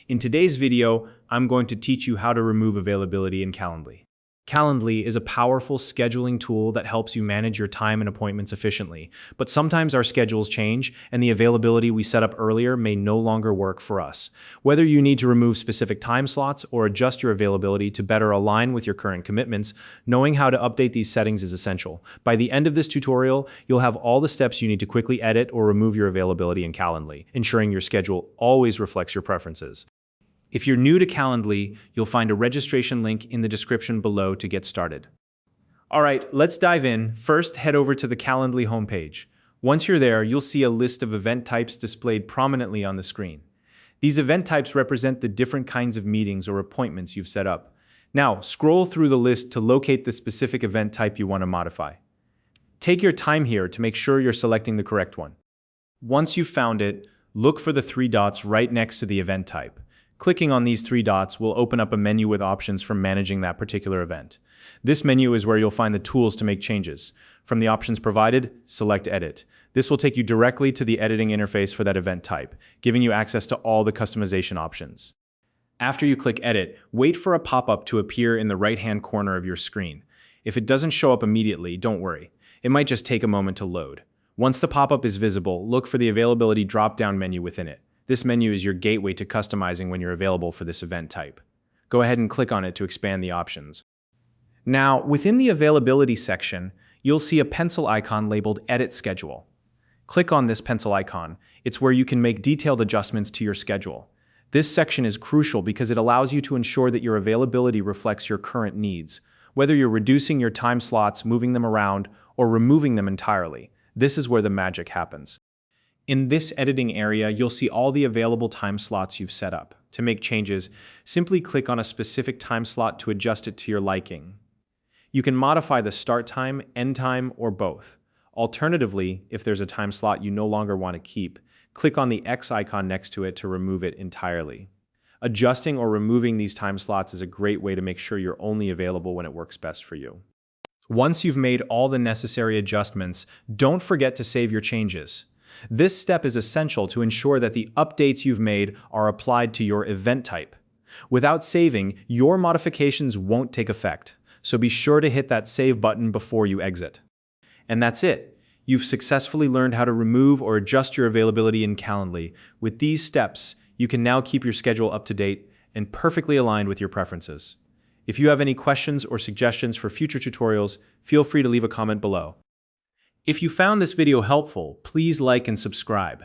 In today's video, I'm going to teach you how to remove availability in Calendly. Calendly is a powerful scheduling tool that helps you manage your time and appointments efficiently, but sometimes our schedules change and the availability we set up earlier may no longer work for us. Whether you need to remove specific time slots or adjust your availability to better align with your current commitments, knowing how to update these settings is essential. By the end of this tutorial, you'll have all the steps you need to quickly edit or remove your availability in Calendly, ensuring your schedule always reflects your preferences. If you're new to Calendly, you'll find a registration link in the description below to get started. All right, let's dive in. First, head over to the Calendly homepage. Once you're there, you'll see a list of event types displayed prominently on the screen. These event types represent the different kinds of meetings or appointments you've set up. Now, scroll through the list to locate the specific event type you want to modify. Take your time here to make sure you're selecting the correct one. Once you've found it, look for the three dots right next to the event type. Clicking on these three dots will open up a menu with options for managing that particular event. This menu is where you'll find the tools to make changes. From the options provided, select Edit. This will take you directly to the editing interface for that event type, giving you access to all the customization options. After you click Edit, wait for a pop-up to appear in the right-hand corner of your screen. If it doesn't show up immediately, don't worry. It might just take a moment to load. Once the pop-up is visible, look for the Availability drop-down menu within it. This menu is your gateway to customizing when you're available for this event type. Go ahead and click on it to expand the options. Now, within the Availability section, you'll see a pencil icon labeled Edit Schedule. Click on this pencil icon. It's where you can make detailed adjustments to your schedule. This section is crucial because it allows you to ensure that your availability reflects your current needs. Whether you're reducing your time slots, moving them around, or removing them entirely, this is where the magic happens. In this editing area, you'll see all the available time slots you've set up. To make changes, simply click on a specific time slot to adjust it to your liking. You can modify the start time, end time, or both. Alternatively, if there's a time slot you no longer want to keep, click on the X icon next to it to remove it entirely. Adjusting or removing these time slots is a great way to make sure you're only available when it works best for you. Once you've made all the necessary adjustments, don't forget to save your changes. This step is essential to ensure that the updates you've made are applied to your event type. Without saving, your modifications won't take effect, so be sure to hit that save button before you exit. And that's it. You've successfully learned how to remove or adjust your availability in Calendly. With these steps, you can now keep your schedule up to date and perfectly aligned with your preferences. If you have any questions or suggestions for future tutorials, feel free to leave a comment below. If you found this video helpful, please like and subscribe.